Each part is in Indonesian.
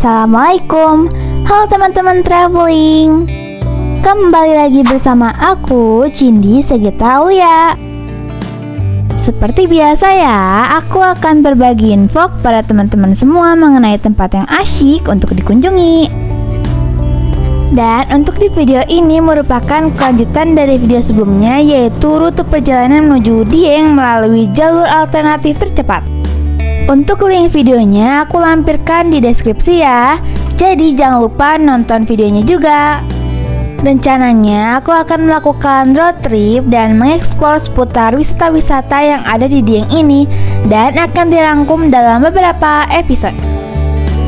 Assalamualaikum. Halo teman-teman traveling. Kembali lagi bersama aku, Cindy Segita Aulia. Seperti biasa ya, aku akan berbagi info pada teman-teman semua mengenai tempat yang asyik untuk dikunjungi. Dan untuk di video ini merupakan kelanjutan dari video sebelumnya, yaitu rute perjalanan menuju Dieng melalui jalur alternatif tercepat. Untuk link videonya aku lampirkan di deskripsi ya, jadi jangan lupa nonton videonya juga. Rencananya aku akan melakukan road trip dan mengeksplor seputar wisata-wisata yang ada di Dieng ini, dan akan dirangkum dalam beberapa episode.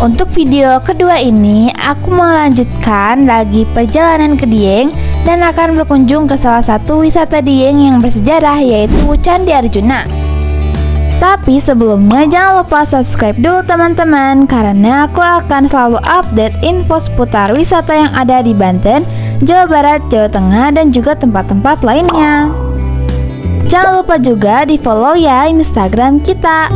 Untuk video kedua ini aku melanjutkan lagi perjalanan ke Dieng dan akan berkunjung ke salah satu wisata Dieng yang bersejarah, yaitu Candi Arjuna. Tapi sebelumnya jangan lupa subscribe dulu teman-teman, karena aku akan selalu update info seputar wisata yang ada di Banten, Jawa Barat, Jawa Tengah, dan juga tempat-tempat lainnya. Jangan lupa juga di follow ya Instagram kita.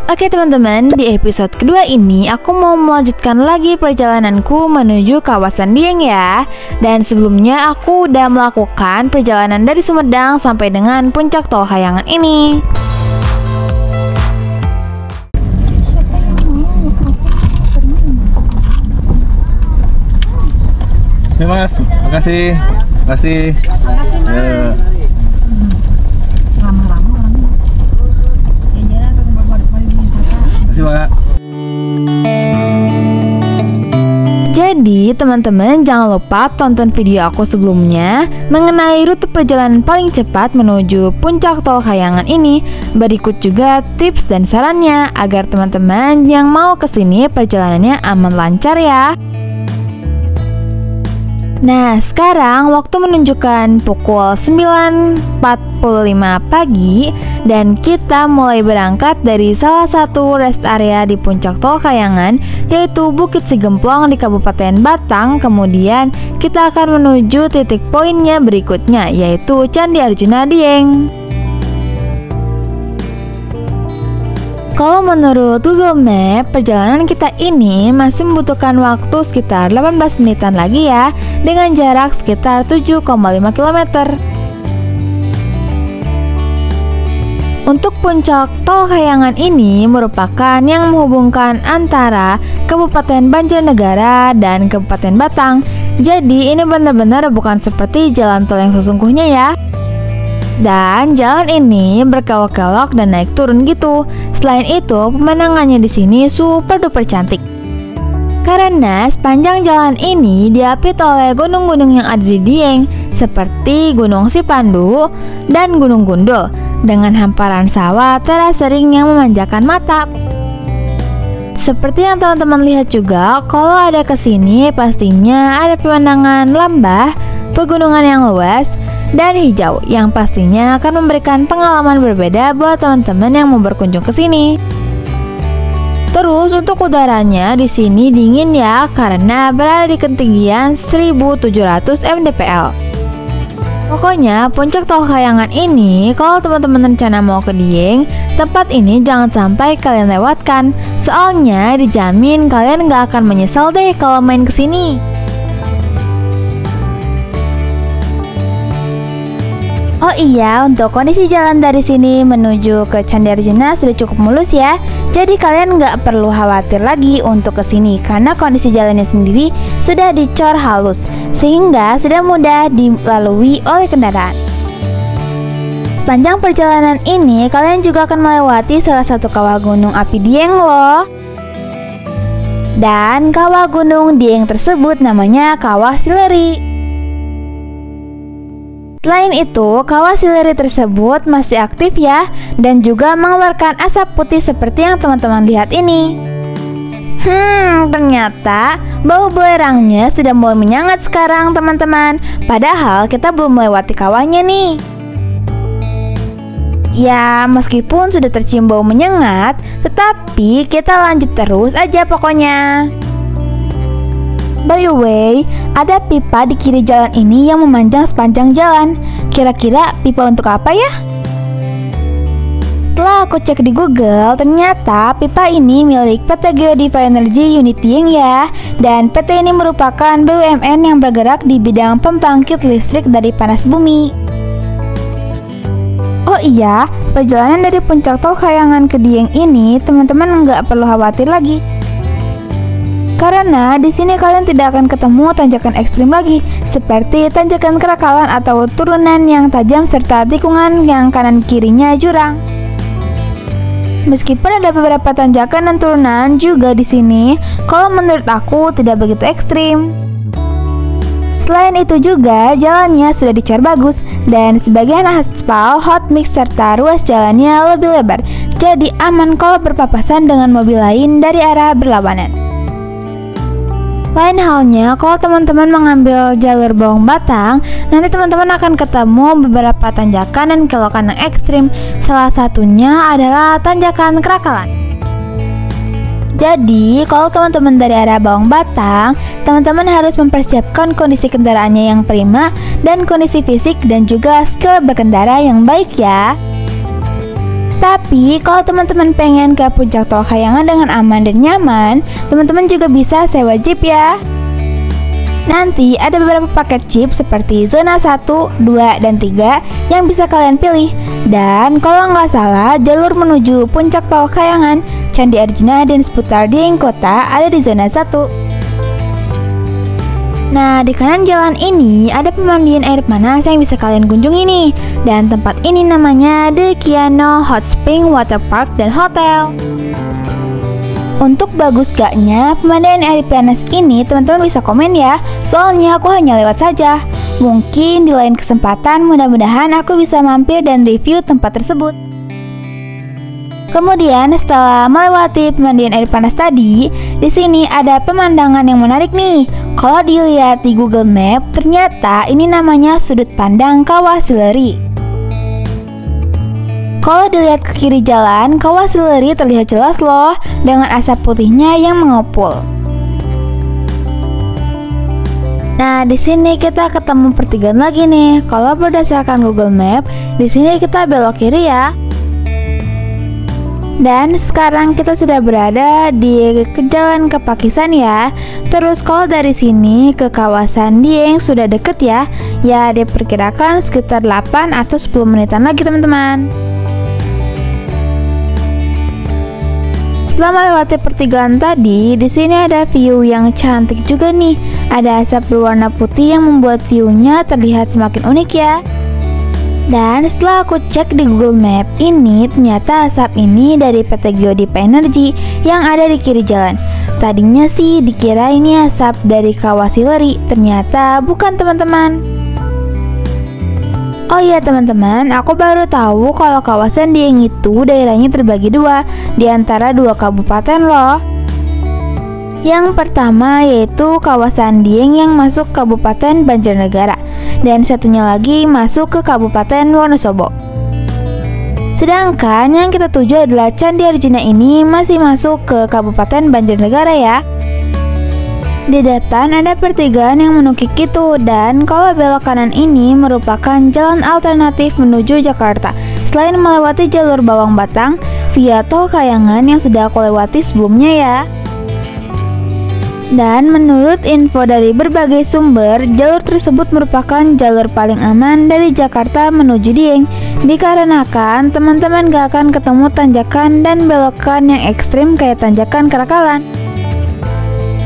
Oke teman-teman, di episode kedua ini aku mau melanjutkan lagi perjalananku menuju kawasan Dieng ya. Dan sebelumnya aku udah melakukan perjalanan dari Sumedang sampai dengan puncak Tol Hayangan ini. Oke mas, makasih. Makasih. Jadi teman-teman jangan lupa tonton video aku sebelumnya mengenai rute perjalanan paling cepat menuju puncak Tol Hayangan ini. Berikut juga tips dan sarannya agar teman-teman yang mau kesini perjalanannya aman lancar ya. Nah, sekarang waktu menunjukkan pukul 9.45 pagi dan kita mulai berangkat dari salah satu rest area di puncak Tol Hayangan, yaitu Bukit Sigemplong di Kabupaten Batang. Kemudian kita akan menuju titik poinnya berikutnya, yaitu Candi Arjuna Dieng. Kalau menurut Google Map, perjalanan kita ini masih membutuhkan waktu sekitar 18 menitan lagi ya, dengan jarak sekitar 7,5 km. Untuk puncak Tol Hayangan ini merupakan yang menghubungkan antara Kabupaten Banjarnegara dan Kabupaten Batang. Jadi ini benar-benar bukan seperti jalan tol yang sesungguhnya ya. Dan jalan ini berkelok-kelok dan naik turun gitu. Selain itu, pemandangannya di sini super duper cantik. Karena sepanjang jalan ini diapit oleh gunung-gunung yang ada di Dieng, seperti Gunung Sipandu dan Gunung Gundul, dengan hamparan sawah teras sering yang memanjakan mata. Seperti yang teman-teman lihat juga, kalau ada kesini pastinya ada pemandangan lembah, pegunungan yang luas, dan hijau yang pastinya akan memberikan pengalaman berbeda buat teman-teman yang mau berkunjung ke sini. Terus untuk udaranya di sini dingin ya, karena berada di ketinggian 1700 mdpl. Pokoknya puncak Tol Hayangan ini kalau teman-teman rencana mau ke Dieng, tempat ini jangan sampai kalian lewatkan. Soalnya dijamin kalian gak akan menyesal deh kalau main kesini. Oh iya, untuk kondisi jalan dari sini menuju ke Candi Arjuna sudah cukup mulus ya. Jadi kalian nggak perlu khawatir lagi untuk kesini, karena kondisi jalannya sendiri sudah dicor halus, sehingga sudah mudah dilalui oleh kendaraan. Sepanjang perjalanan ini kalian juga akan melewati salah satu kawah gunung api Dieng loh. Dan kawah gunung Dieng tersebut namanya Kawah Sileri. Selain itu, kawah Sileri tersebut masih aktif ya, dan juga mengeluarkan asap putih seperti yang teman-teman lihat ini. Ternyata bau belerangnya sudah mulai menyengat sekarang teman-teman. Padahal kita belum melewati kawahnya nih. Ya, meskipun sudah tercium bau menyengat, tetapi kita lanjut terus aja pokoknya. By the way, ada pipa di kiri jalan ini yang memanjang sepanjang jalan. Kira-kira pipa untuk apa ya? Setelah aku cek di Google, ternyata pipa ini milik PT Geodiva Energy Unit Dieng ya. Dan PT ini merupakan BUMN yang bergerak di bidang pembangkit listrik dari panas bumi. Oh iya, perjalanan dari Puncak Tol Kayangan ke Dieng ini teman-teman nggak perlu khawatir lagi. Karena di sini kalian tidak akan ketemu tanjakan ekstrim lagi, seperti tanjakan Kerakalan atau turunan yang tajam serta tikungan yang kanan kirinya jurang. Meskipun ada beberapa tanjakan dan turunan juga di sini, kalau menurut aku tidak begitu ekstrim. Selain itu juga jalannya sudah dicor bagus dan sebagian aspal hot mix serta ruas jalannya lebih lebar, jadi aman kalau berpapasan dengan mobil lain dari arah berlawanan. Lain halnya kalau teman-teman mengambil jalur Bawang Batang, nanti teman-teman akan ketemu beberapa tanjakan dan kelokan yang ekstrim. Salah satunya adalah tanjakan Kerakalan. Jadi, kalau teman-teman dari arah Bawang Batang, teman-teman harus mempersiapkan kondisi kendaraannya yang prima dan kondisi fisik dan juga skill berkendara yang baik ya. Tapi, kalau teman-teman pengen ke Puncak Tol Kayangan dengan aman dan nyaman, teman-teman juga bisa sewa jeep ya. Nanti ada beberapa paket jeep seperti zona 1, 2, dan 3 yang bisa kalian pilih. Dan kalau nggak salah, jalur menuju Puncak Tol Kayangan, Candi Arjuna, dan seputar Dieng Kota ada di zona 1. Nah, di kanan jalan ini ada pemandian air panas yang bisa kalian kunjungi nih. Dan tempat ini namanya The Kiano Hot Spring Water Park dan Hotel. Untuk bagus gaknya pemandian air panas ini teman-teman bisa komen ya, soalnya aku hanya lewat saja. Mungkin di lain kesempatan mudah-mudahan aku bisa mampir dan review tempat tersebut. Kemudian setelah melewati pemandian air panas tadi, di sini ada pemandangan yang menarik nih. Kalau dilihat di Google Map, ternyata ini namanya sudut pandang Kawah Sileri. Kalau dilihat ke kiri jalan, Kawah Sileri terlihat jelas loh dengan asap putihnya yang mengepul. Nah, di sini kita ketemu pertigaan lagi nih. Kalau berdasarkan Google Map, di sini kita belok kiri ya. Dan sekarang kita sudah berada di jalan ke Pakisan ya. Terus kalau dari sini ke kawasan Dieng sudah deket ya. Ya, diperkirakan sekitar 8 atau 10 menitan lagi teman-teman. Setelah melewati pertigaan tadi, di sini ada view yang cantik juga nih. Ada asap berwarna putih yang membuat view-nya terlihat semakin unik ya. Dan setelah aku cek di Google Map ini, ternyata asap ini dari PT Geodiva Energy yang ada di kiri jalan. Tadinya sih dikira ini asap dari Kawah Sileri, ternyata bukan teman-teman. Oh iya teman-teman, aku baru tahu kalau kawasan Dieng itu daerahnya terbagi dua, di antara 2 kabupaten loh. Yang pertama yaitu kawasan Dieng yang masuk Kabupaten Banjarnegara, dan satunya lagi masuk ke Kabupaten Wonosobo. Sedangkan yang kita tuju adalah Candi Arjuna ini masih masuk ke Kabupaten Banjarnegara ya. Di depan ada pertigaan yang menukik gitu, dan kalau belok kanan ini merupakan jalan alternatif menuju Jakarta. Selain melewati jalur Bawang Batang via Tol Kayangan yang sudah aku lewati sebelumnya ya. Dan menurut info dari berbagai sumber, jalur tersebut merupakan jalur paling aman dari Jakarta menuju Dieng, dikarenakan teman-teman gak akan ketemu tanjakan dan belokan yang ekstrim kayak tanjakan Kerakalan.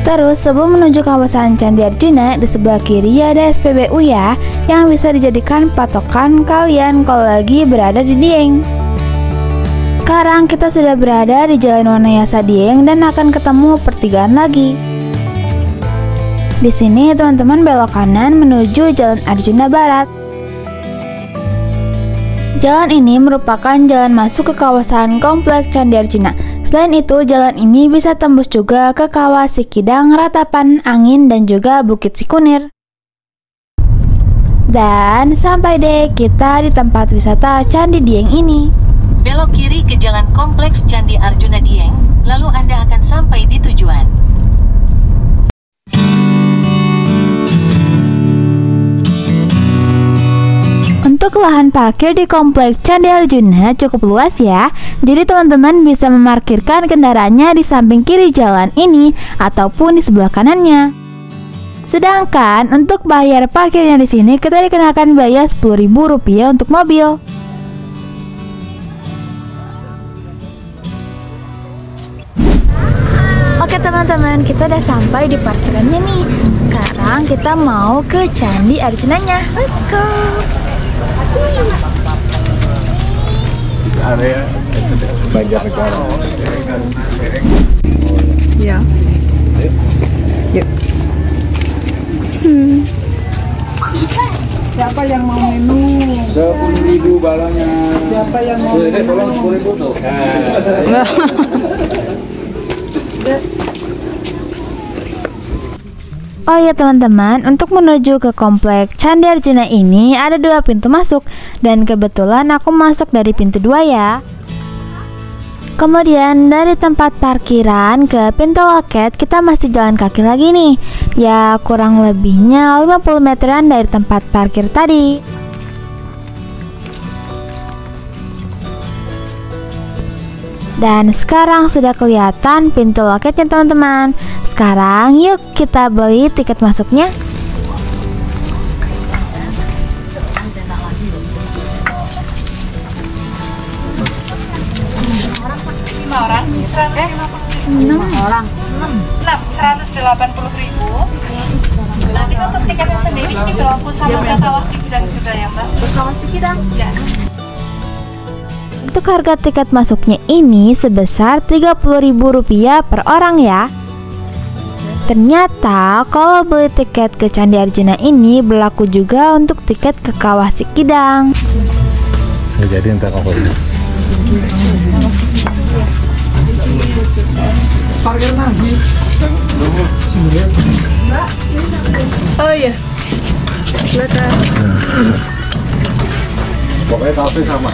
Terus sebelum menuju kawasan Candi Arjuna, di sebelah kiri ada SPBU ya, yang bisa dijadikan patokan kalian kalau lagi berada di Dieng. Sekarang kita sudah berada di Jalan Wanayasa Dieng dan akan ketemu pertigaan lagi. Di sini teman-teman belok kanan menuju Jalan Arjuna Barat. Jalan ini merupakan jalan masuk ke kawasan Kompleks Candi Arjuna. Selain itu, jalan ini bisa tembus juga ke Kawah Sikidang, Ratapan Angin, dan juga Bukit Sikunir. Dan sampai deh kita di tempat wisata Candi Dieng ini. Belok kiri ke jalan kompleks Candi Arjuna Dieng, lalu Anda akan sampai di tujuan. Untuk lahan parkir di kompleks Candi Arjuna cukup luas ya. Jadi teman-teman bisa memarkirkan kendaraannya di samping kiri jalan ini ataupun di sebelah kanannya. Sedangkan untuk bayar parkirnya di sini kita dikenakan biaya Rp10.000 untuk mobil. Oke teman-teman, kita udah sampai di parkirannya nih. Sekarang kita mau ke Candi Arjunanya. Let's go. Area Banjarnegara. Ya. Yuk. Siapa yang mau minum? 10.000 balanya. Siapa yang mau minum? Tolong 10.000 tuh. Oh ya teman-teman, untuk menuju ke komplek Candi Arjuna ini ada 2 pintu masuk. Dan kebetulan aku masuk dari pintu 2 ya. Kemudian dari tempat parkiran ke pintu loket kita masih jalan kaki lagi nih. Ya kurang lebihnya 50 meteran dari tempat parkir tadi. Dan sekarang sudah kelihatan pintu loketnya teman-teman. Sekarang yuk kita beli tiket masuknya. Orang. 180.000. Nanti untuk tiketnya sendiri diberlaku sama ke Kawah Sikidang juga ya Mbak? Kawah Sikidang? Ya. Untuk harga tiket masuknya ini sebesar Rp30.000 per orang ya. Ternyata kalau beli tiket ke Candi Arjuna ini berlaku juga untuk tiket ke Kawah Sikidang. Jadi entar apa ini? Parkir lagi. Oh iya. Silakan. Pokoknya kafe sama.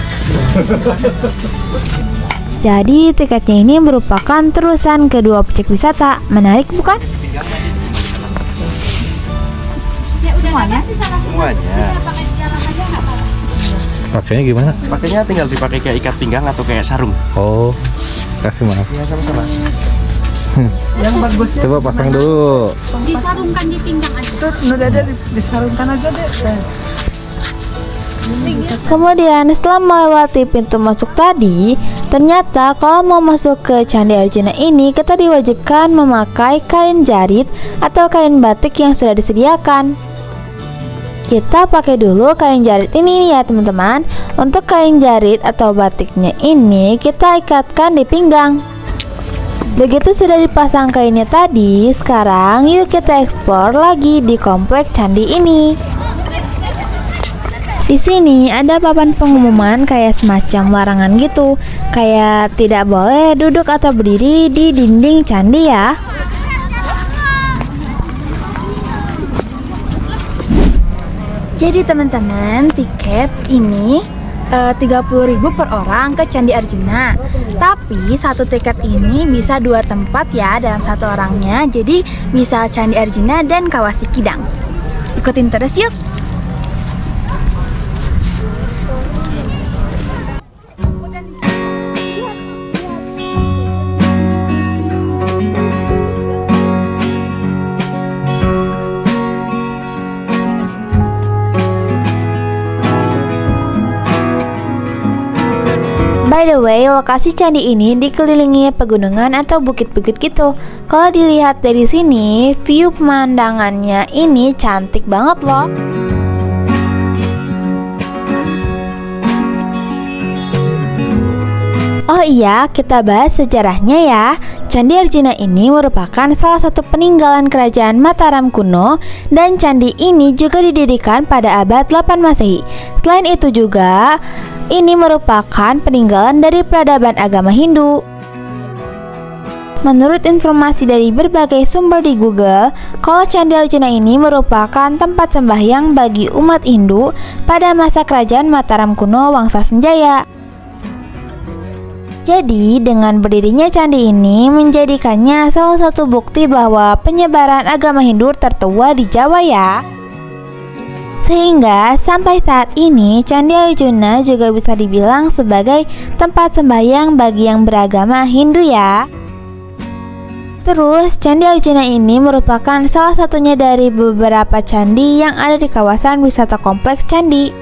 Jadi tiketnya ini merupakan terusan kedua objek wisata. Menarik bukan? Semuanya? Semuanya. Pakainya gimana? Pakainya tinggal dipakai kayak ikat pinggang atau kayak sarung. Oh, kasih maaf. Ya sama-sama. Yang bagusnya Coba pasang dulu. Disarungkan di pinggang aja. itu udah ada disarungkan aja deh. Kemudian setelah melewati pintu masuk tadi, ternyata kalau mau masuk ke Candi Arjuna ini kita diwajibkan memakai kain jarit atau kain batik yang sudah disediakan. Kita pakai dulu kain jarit ini ya teman-teman. Untuk kain jarit atau batiknya ini kita ikatkan di pinggang. Begitu sudah dipasang kainnya tadi, sekarang yuk kita explore lagi di komplek candi ini. Di sini ada papan pengumuman kayak semacam larangan gitu, kayak tidak boleh duduk atau berdiri di dinding candi ya. Jadi teman-teman, tiket ini 30.000 per orang ke Candi Arjuna. Tapi satu tiket ini bisa 2 tempat ya dalam satu orangnya. Jadi bisa Candi Arjuna dan Kawah Sikidang. Ikutin terus yuk. By the way, lokasi candi ini dikelilingi pegunungan atau bukit-bukit gitu. Kalau dilihat dari sini, view pemandangannya ini cantik banget loh. Oh iya, kita bahas sejarahnya ya. Candi Arjuna ini merupakan salah satu peninggalan kerajaan Mataram kuno dan candi ini juga didirikan pada abad 8 Masehi. Selain itu juga, ini merupakan peninggalan dari peradaban agama Hindu. menurut informasi dari berbagai sumber di Google, kalau Candi Arjuna ini merupakan tempat sembahyang bagi umat Hindu pada masa kerajaan Mataram kuno Wangsa Sanjaya. Jadi, dengan berdirinya candi ini menjadikannya salah satu bukti bahwa penyebaran agama Hindu tertua di Jawa ya. Sehingga sampai saat ini Candi Arjuna juga bisa dibilang sebagai tempat sembahyang bagi yang beragama Hindu ya. Terus, Candi Arjuna ini merupakan salah satunya dari beberapa candi yang ada di kawasan wisata kompleks candi.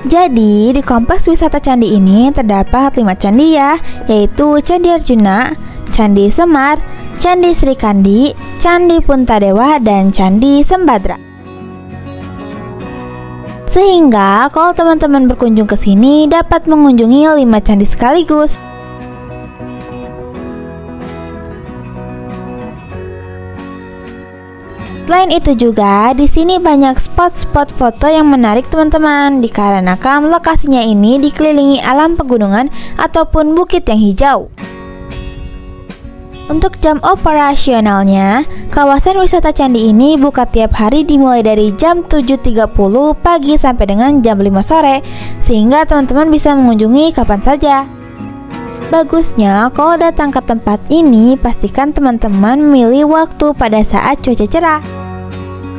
Jadi, di kompleks wisata candi ini terdapat 5 candi ya, yaitu Candi Arjuna, Candi Semar, Candi Sri Kandi, Candi Puntadewa, dan Candi Sembadra. Sehingga kalau teman-teman berkunjung ke sini dapat mengunjungi 5 candi sekaligus. Selain itu juga di sini banyak spot-spot foto yang menarik teman-teman, dikarenakan lokasinya ini dikelilingi alam pegunungan ataupun bukit yang hijau. Untuk jam operasionalnya, kawasan wisata candi ini buka tiap hari dimulai dari jam 7.30 pagi sampai dengan jam 5 sore, sehingga teman-teman bisa mengunjungi kapan saja. Bagusnya kalau datang ke tempat ini, pastikan teman-teman memilih waktu pada saat cuaca cerah.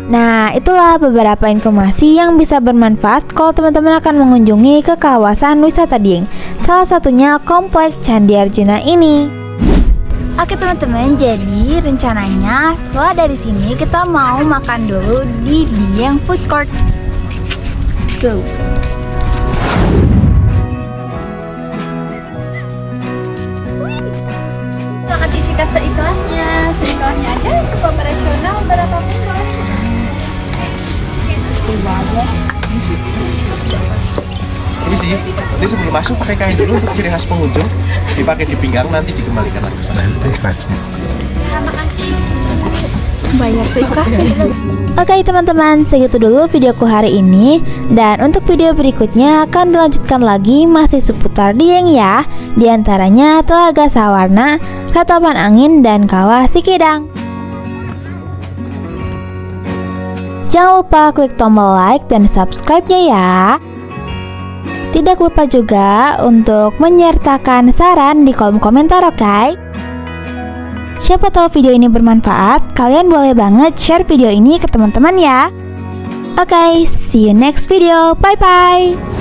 Nah, itulah beberapa informasi yang bisa bermanfaat kalau teman-teman akan mengunjungi ke kawasan wisata Dieng, salah satunya kompleks Candi Arjuna ini. Oke teman-teman, jadi rencananya setelah dari sini kita mau makan dulu di Dieng Food Court. Let's go. Akan isikan seikhlasnya aja untuk operasional berapapun boleh. Permisi, ini sebelum masuk pakai kain dulu untuk ciri khas pengunjung. Dipakai di pinggang, nanti dikembalikan lagi. Terima kasih. Bayar seikhlasnya. Oke teman-teman, segitu dulu videoku hari ini. Dan untuk video berikutnya akan dilanjutkan lagi masih seputar Dieng ya. Di antaranya Telaga Sawarna, Ratapan Angin, dan Kawah Sikidang. Jangan lupa klik tombol like dan subscribe-nya ya. Tidak lupa juga untuk menyertakan saran di kolom komentar, oke? Siapa tahu video ini bermanfaat, kalian boleh banget share video ini ke teman-teman ya. Oke, see you next video. Bye-bye.